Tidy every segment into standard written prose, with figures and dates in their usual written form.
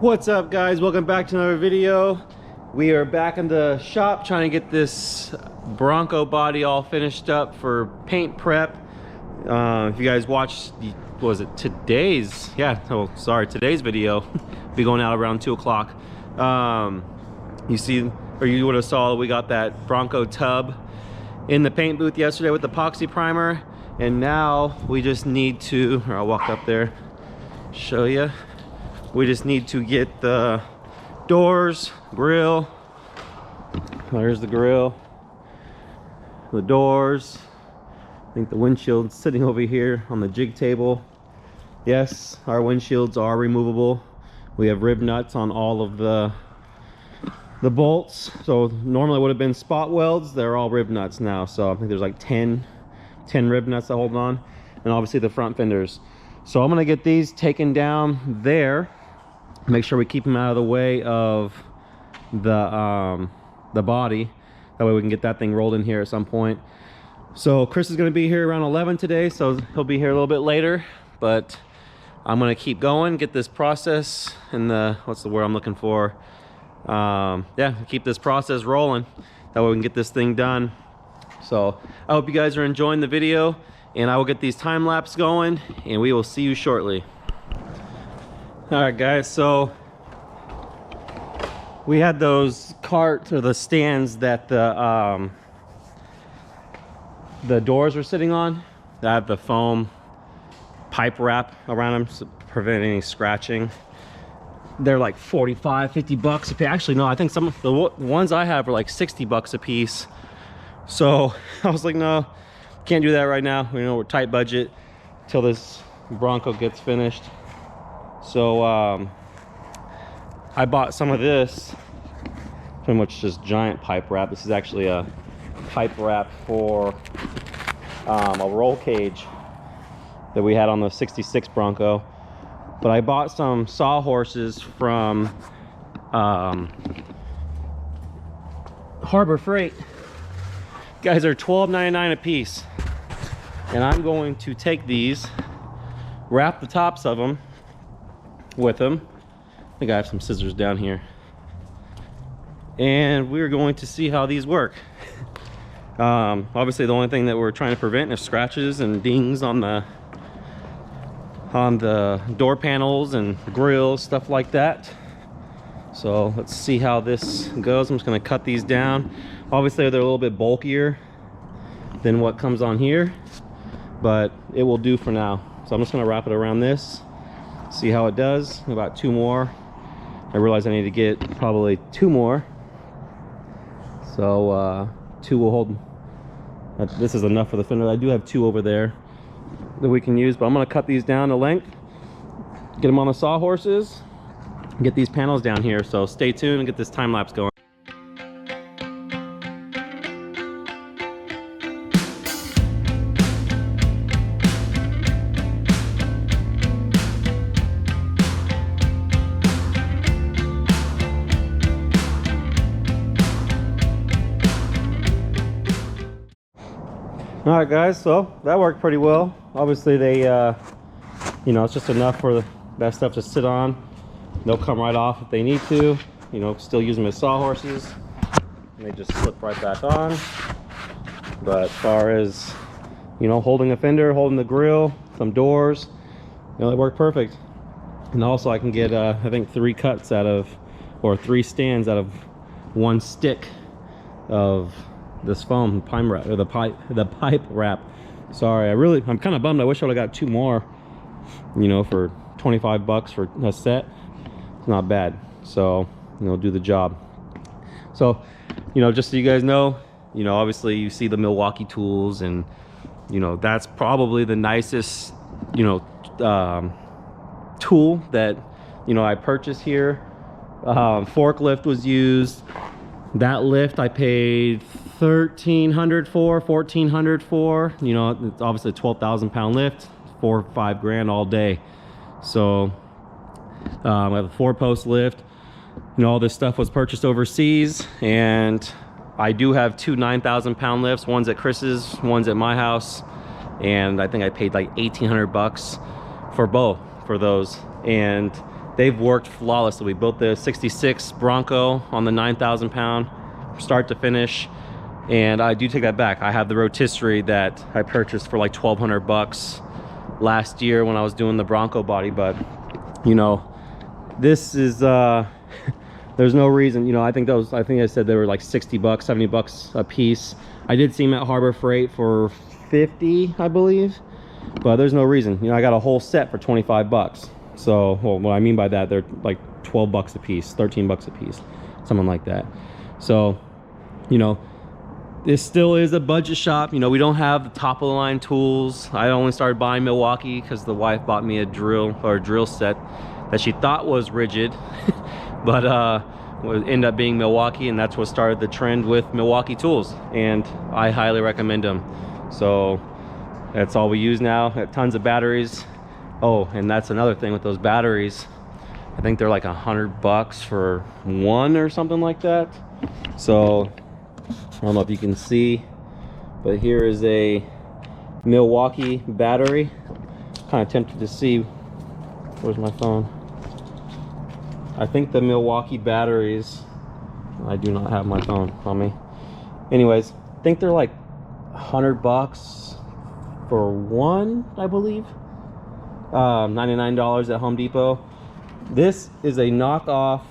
What's up, guys? Welcome back to another video. We are back in the shop trying to get this Bronco body all finished up for paint prep. If you guys watched today's video be going out around 2 o'clock. You see, or you would have saw we got that Bronco tub in the paint booth yesterday with the epoxy primer, and now we just need to, or I'll walk up there, show you. We just need to get the doors, grill. There's the grill, the doors. I think the windshield's sitting over here on the jig table. Yes, our windshields are removable. We have rib nuts on all of the bolts. So normally would have been spot welds. They're all rib nuts now. So I think there's like 10 rib nuts that hold on, and obviously the front fenders. So I'm gonna get these taken down there. Make sure we keep them out of the way of the body. That way we can get that thing rolled in here at some point. So Chris is going to be here around 11 today, so he'll be here a little bit later. But I'm going to keep going, get this process in the, what's the word I'm looking for? Yeah, keep this process rolling. That way we can get this thing done. So I hope you guys are enjoying the video, and I will get these time lapse going, and we will see you shortly. All right, guys, so we had those carts, or the stands that the doors were sitting on. That have the foam pipe wrap around them to prevent any scratching. They're like 45, 50 bucks a piece. Actually, no, I think some of the ones I have are like 60 bucks a piece. So I was like, no, can't do that right now. You know, we're tight budget till this Bronco gets finished. So I bought some of this, pretty much just giant pipe wrap. This is actually a pipe wrap for a roll cage that we had on the 66 Bronco. But I bought some sawhorses from Harbor Freight. Guys, are $12.99 a piece. And I'm going to take these, wrap the tops of them with them. I think I have some scissors down here, and we're going to see how these work. Obviously the only thing that we're trying to prevent is scratches and dings on the door panels and grills, stuff like that. So let's see how this goes. I'm just going to cut these down. Obviously they're a little bit bulkier than what comes on here, but it will do for now. So I'm just going to wrap it around this, see how it does. About 2 more. I realize I need to get probably 2 more. So 2 will hold. This is enough for the fender. I do have 2 over there that we can use, but I'm going to cut these down to length, get them on the sawhorses, get these panels down here. So stay tuned and get this time lapse going. All right, guys, so that worked pretty well. Obviously they you know, it's just enough for that stuff to sit on. They'll come right off if they need to, you know, still use them as sawhorses, and they just slip right back on. But as far as, you know, holding a fender, holding the grill, some doors, you know, they work perfect. And also I can get I think 3 cuts out of, or 3 stands out of 1 stick of this foam pipe wrap, or the pipe wrap. Sorry, I'm kind of bummed. I wish I would have got 2 more, you know, for 25 bucks for a set. It's not bad. So, you know, do the job. So, you know, just so you guys know, you know, obviously you see the Milwaukee tools, and you know, that's probably the nicest, you know, tool that, you know, I purchased here. Forklift was used. That lift I paid $1,300 for, $1,400 for. You know, it's obviously a 12,000 pound lift, 4 or 5 grand all day. So I have a 4-post lift. You know, all this stuff was purchased overseas, and I do have 2 9,000 pound lifts. One's at Chris's, one's at my house, and I think I paid like 1,800 bucks for both, for those. And they've worked flawlessly. We built the 66 Bronco on the 9,000 pound, start to finish. And I do take that back. I have the rotisserie that I purchased for like 1,200 bucks last year when I was doing the Bronco body. But you know, this is there's no reason, you know, I think I said they were like 60 bucks, 70 bucks a piece. I did see them at Harbor Freight for 50, I believe, but there's no reason. You know, I got a whole set for 25 bucks. So, well, what I mean by that, they're like 12 bucks a piece, 13 bucks a piece, something like that. So, you know, this still is a budget shop. You know, we don't have the top of the line tools. I only started buying Milwaukee because the wife bought me a drill set that she thought was rigid, but would end up being Milwaukee, and that's what started the trend with Milwaukee tools, and I highly recommend them. So that's all we use now. Tons of batteries. Oh, and that's another thing with those batteries. I think they're like 100 bucks for one or something like that. So I don't know if you can see, but here is a Milwaukee battery. Kind of tempted to see, where's my phone? I think the Milwaukee batteries, I do not have my phone on me. Anyways, I think they're like 100 bucks for one, I believe. $99 at Home Depot. This is a knockoff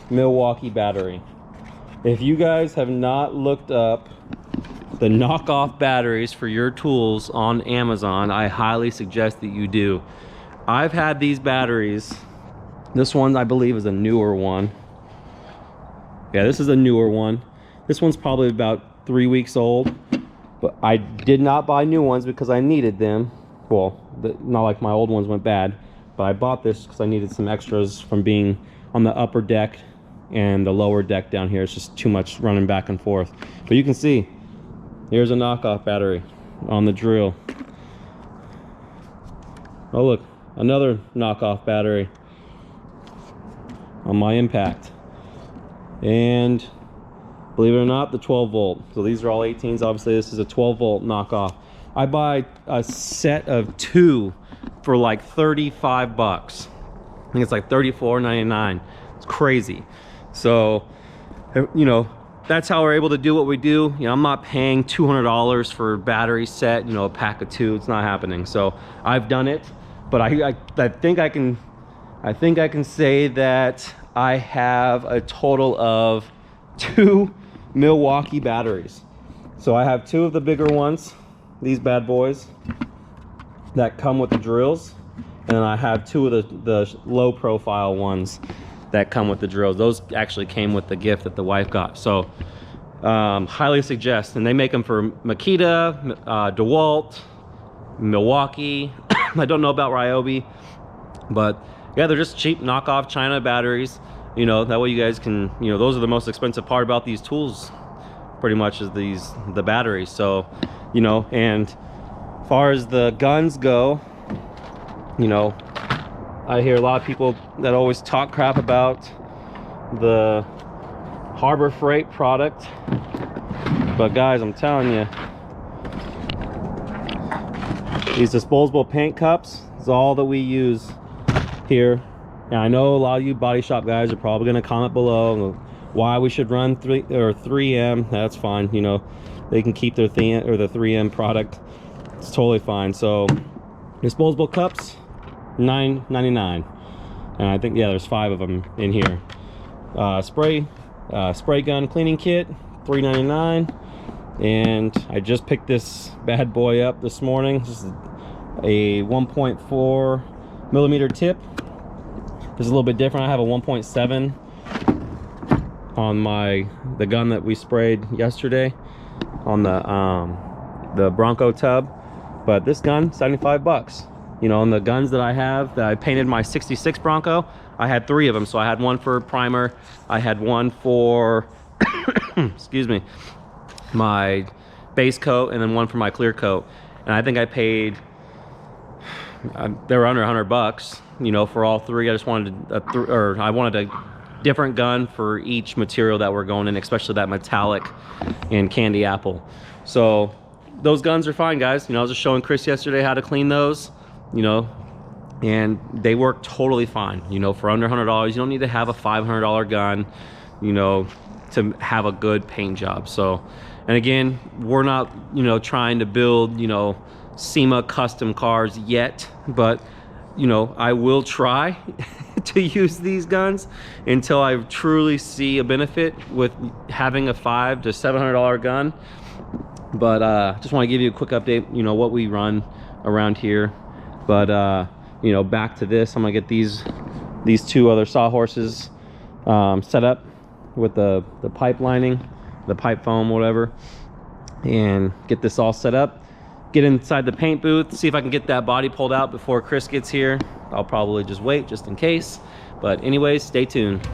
Milwaukee battery. If you guys have not looked up the knockoff batteries for your tools on Amazon, I highly suggest that you do. I've had these batteries. This one, I believe, is a newer one. Yeah, this is a newer one. This one's probably about 3 weeks old, but I did not buy new ones because I needed them. Well, not like my old ones went bad, but I bought this because I needed some extras from being on the upper deck and the lower deck down here. It's just too much running back and forth. But you can see, here's a knockoff battery on the drill. Oh look, another knockoff battery on my impact. And believe it or not, the 12 volt. So these are all 18s. Obviously this is a 12 volt knockoff. I buy a set of 2 for like 35 bucks. I think it's like $34.99. It's crazy. So, you know, that's how we're able to do what we do. You know, I'm not paying $200 for a battery set, you know, a pack of 2. It's not happening. So I've done it, but I think I can say that I have a total of 2 Milwaukee batteries. So I have 2 of the bigger ones, these bad boys that come with the drills, and then I have 2 of the low profile ones that come with the drills. Those actually came with the gift that the wife got. So highly suggest. And they make them for Makita, DeWalt, Milwaukee. I don't know about Ryobi, but yeah, they're just cheap knockoff China batteries. You know, that way you guys can, you know, those are the most expensive part about these tools, pretty much, is the batteries. So, you know, and as far as the guns go, you know, I hear a lot of people that always talk crap about the Harbor Freight product, but guys, I'm telling you, these disposable paint cups is all that we use here. And I know a lot of you body shop guys are probably going to comment below why we should run 3M. That's fine, you know, they can keep their the 3M product. It's totally fine. So disposable cups, $9.99, and I think, yeah, there's 5 of them in here. Spray gun cleaning kit, $3.99. And I just picked this bad boy up this morning. This is a 1.4 millimeter tip. This is a little bit different. I have a 1.7 on the gun that we sprayed yesterday on the Bronco tub, but this gun, 75 bucks. You know, and the guns that I have, that I painted my 66 Bronco, I had 3 of them. So I had one for primer, I had one for excuse me, my base coat, and then one for my clear coat. And I think I paid, they were under 100 bucks, you know, for all 3. I just wanted I wanted a different gun for each material that we're going in, especially that metallic and candy apple. So those guns are fine, guys. You know, I was just showing Chris yesterday how to clean those. You know, and they work totally fine. You know, for under $100, you don't need to have a $500 gun, you know, to have a good paint job. So, and again, we're not, you know, trying to build, you know, SEMA custom cars yet, but you know, I will try to use these guns until I truly see a benefit with having a $500 to $700 gun. But just want to give you a quick update, you know, what we run around here. But you know, back to this, I'm gonna get these two other sawhorses set up with the pipe lining, the pipe foam, whatever, and get this all set up. Get inside the paint booth, see if I can get that body pulled out before Chris gets here. I'll probably just wait just in case. But anyways, stay tuned.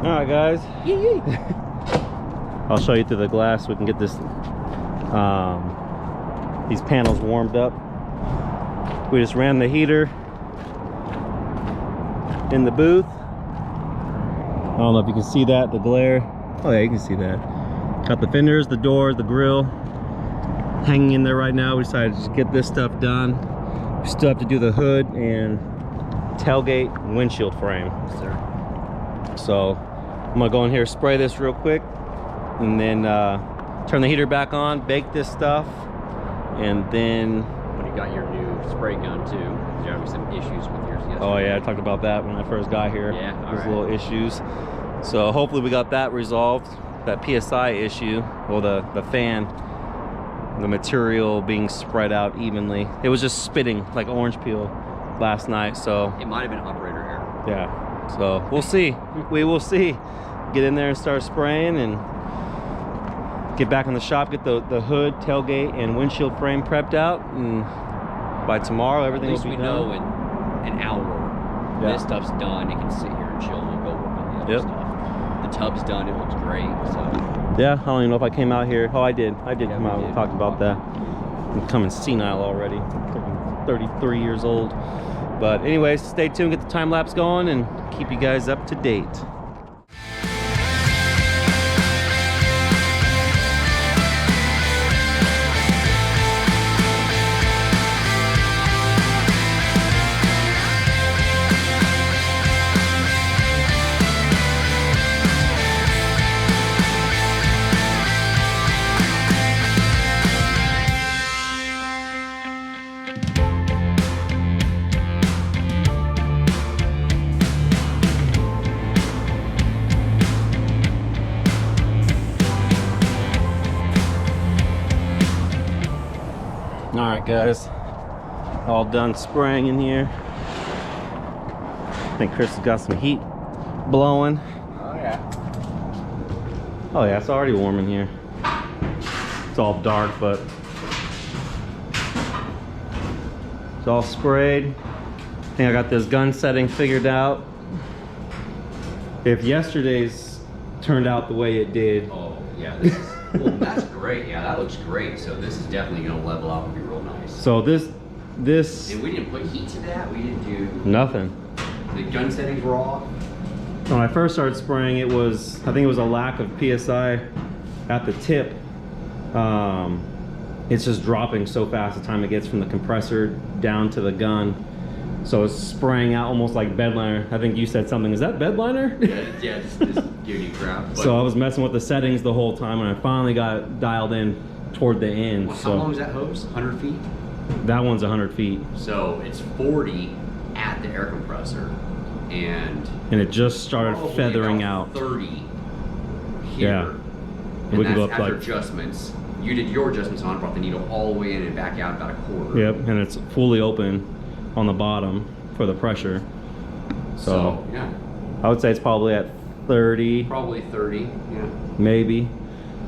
All right, guys. I'll show you through the glass so we can get this these panels warmed up. We just ran the heater in the booth. I don't know if you can see that, the glare. Oh yeah, you can see that. Got the fenders, the doors, the grill hanging in there right now. We decided to just get this stuff done. We still have to do the hood and tailgate and windshield frame. Yes, sir. So I'm gonna go in here, spray this real quick, and then turn the heater back on, bake this stuff, and then... When you got your new spray gun too, there having some issues with yours yesterday. Oh yeah, I talked about that when I first got here. Yeah, There's little issues. So hopefully we got that resolved, that PSI issue, well the fan, the material being spread out evenly. It was just spitting like orange peel last night, so... It might have been operator error. Yeah, so we'll see. We will see. Get in there and start spraying and get back in the shop, get the hood, tailgate, and windshield frame prepped out, and by tomorrow everything will be done. At least we know in an hour this stuff's done. It can sit here and chill. We'll go work on the other stuff. The tub's done. It looks great. So yeah, I don't even know if I came out here. Oh, I did. I did come out and talk about that. I'm becoming senile already. I'm 33 years old. But anyways, stay tuned, get the time lapse going, and keep you guys up to date. All right, guys, all done spraying in here. I think Chris has got some heat blowing. oh yeah. Oh yeah, it's already warm in here. It's all dark, but it's all sprayed. I think I got this gun setting figured out. If yesterday's turned out the way it did. Oh yeah. This is, well, that's great. Yeah, that looks great. So this is definitely going to level out and be real nice. So this And we didn't put heat to that. We didn't do nothing. The gun settings were off. When I first started spraying, I think it was a lack of PSI at the tip. It's just dropping so fast the time it gets from the compressor down to the gun. So it's spraying out almost like bed liner. I think you said something, is that bed liner? Yeah, just giving you crap. But So I was messing with the settings the whole time, and I finally got it dialed in toward the end. Well, so how long is that hose? 100 feet? That one's 100 feet. So it's 40 at the air compressor, and it just started feathering out. 30 here. Yeah. And We can that's go up after like adjustments. You did your adjustments on, brought the needle all the way in and back out about a quarter. Yep, and it's fully open on the bottom for the pressure. So yeah, I would say it's probably at 30. probably 30. Yeah. Maybe.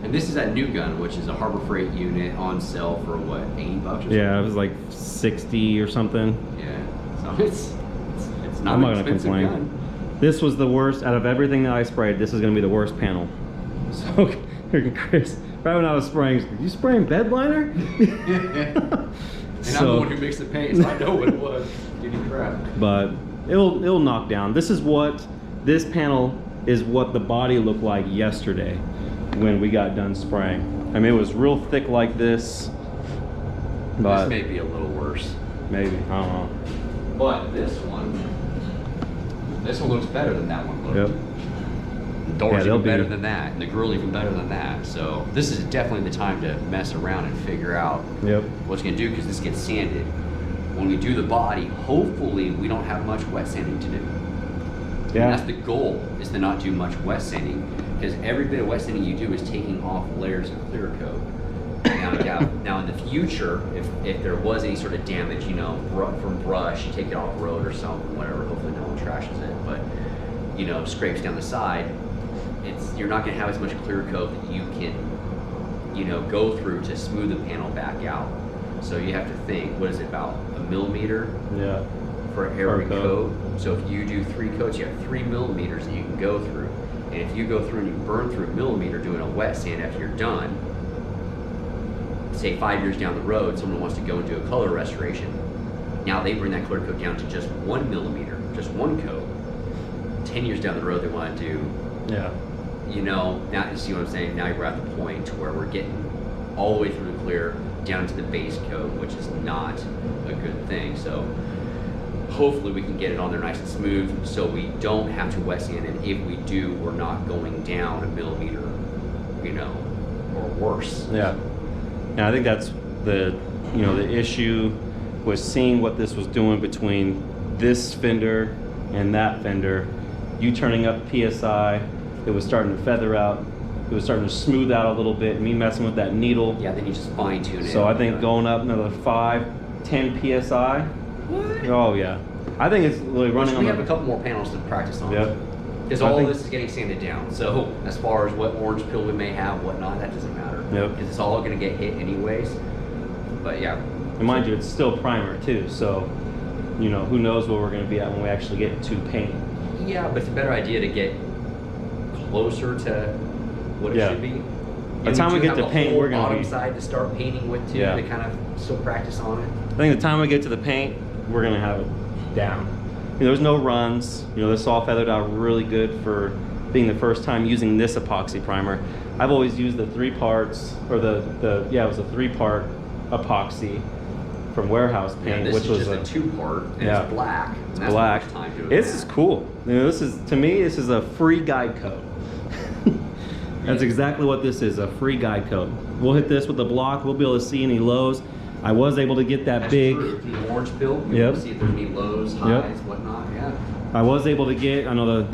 And this is that new gun, which is a Harbor Freight unit on sale for what, 80 bucks or something? Yeah, it was like 60 or something. Yeah. So it's not I'm not an gonna expensive complain. gun. This was the worst out of everything that I sprayed. This is gonna be the worst panel. So Chris, Right when I was spraying, did you spraying bed liner? And I'm the one who makes the paint, so I know what it was. Give me crap. But it'll knock down. This panel is what the body looked like yesterday when we got done spraying. I mean, it was real thick like this. But this may be a little worse. Maybe, I don't know. But this one looks better than that one looked. Yep. The door's even better than that, and the grill even better than that. So this is definitely the time to mess around and figure out what's gonna do, because this gets sanded. When we do the body, hopefully we don't have much wet sanding to do. Yeah. And that's the goal, is to not do much wet sanding, because every bit of wet sanding you do is taking off layers of clear coat. Now in the future, if there was any sort of damage, you know, from brush, you take it off the road or something, whatever, hopefully no one trashes it, but, you know, scrapes down the side, you're not gonna have as much clear coat that you can, you know, go through to smooth the panel back out. So you have to think, what is it, about a millimeter? Yeah. For every coat. So if you do 3 coats, you have 3 millimeters that you can go through. And if you go through and you burn through a millimeter doing a wet sand after you're done, say 5 years down the road, someone wants to go and do a color restoration. Now they bring that clear coat down to just 1 millimeter, just 1 coat. 10 years down the road, they want to do, you know, now you see what I'm saying? Now you're at the point where we're getting all the way through the clear down to the base coat, which is not a good thing. So hopefully we can get it on there nice and smooth, so we don't have to wet sand, and if we do, we're not going down a millimeter, you know, or worse. Yeah. And I think that's the issue was seeing what this was doing between this fender and that fender. You turning up PSI, it was starting to feather out. It was starting to smooth out a little bit. Me messing with that needle. Yeah, then you just fine tune it. So I think going up another 5, 10 PSI. What? Oh yeah. I think it's really running on. We have a couple more panels to practice on. Yep. Because all of this is getting sanded down. So as far as what orange peel we may have, whatnot, that doesn't matter. Yep. Because it's all going to get hit anyways. But yeah. And mind you, it's still primer too. So, you know, who knows where we're going to be at when we actually get to paint. Yeah, but it's a better idea to get closer to what it should be. By the time we get to paint, we're going to bottom side to start painting with too, to kind of still practice on it. I think the time we get to the paint, we're going to have it down. You know, there's no runs. You know, this all feathered out really good for being the first time using this epoxy primer. I've always used the 3 parts, or it was a 3-part epoxy from warehouse paint, which was just a 2-part, and it's black. It's black. This is cool. You know, to me, this is a free guide coat. That's exactly what this is, a free guide coat. We'll hit this with the block. We'll be able to see any lows. I was able to get that big. True. The orange peel. You'll see if there's any lows, highs, whatnot. Yeah. I was able to get. I know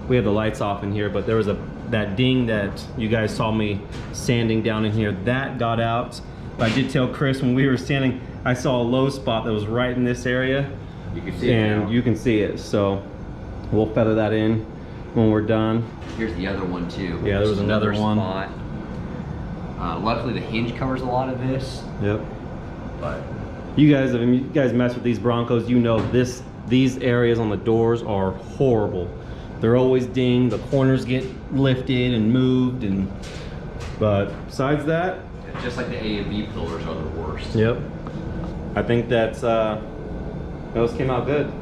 we have the lights off in here, but there was that ding that you guys saw me sanding down in here. That got out. But I did tell Chris when we were sanding, I saw a low spot that was right in this area. You can see it. And you can see it. So we'll feather that in when we're done. Here's the other one too. Yeah, there was another one. Spot. Luckily, the hinge covers a lot of this. Yep. But you guys mess with these Broncos, you know these areas on the doors are horrible. They're always dinged, the corners get lifted and moved, but besides that, just like the A and B pillars are the worst. Yep. I think those came out good.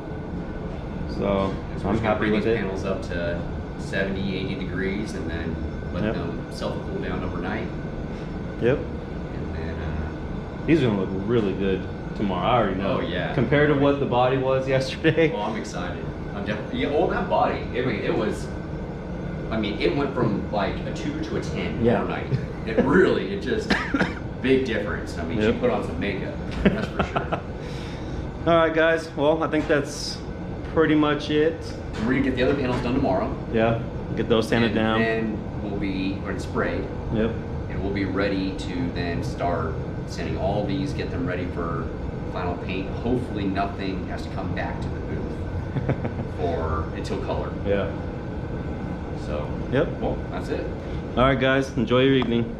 So I'm happy with it. Panels up to 70, 80 degrees, and then let them self-cool down overnight. Yep. And then these are gonna look really good tomorrow. I already know. Oh yeah. Compared to what the body was yesterday. Well, I'm excited. I'm definitely. Yeah. Oh, that body. I mean, it went from like a 2 to a 10 overnight. It just big difference. I mean, she put on some makeup. That's for sure. All right, guys. Well, I think that's pretty much it. We're gonna get the other panels done tomorrow. Yeah. Get those sanded down. And we'll be sprayed. Yep. And we'll be ready to then start sanding all these, get them ready for final paint. Hopefully nothing has to come back to the booth until color. Yeah. So, well, that's it. All right, guys, enjoy your evening.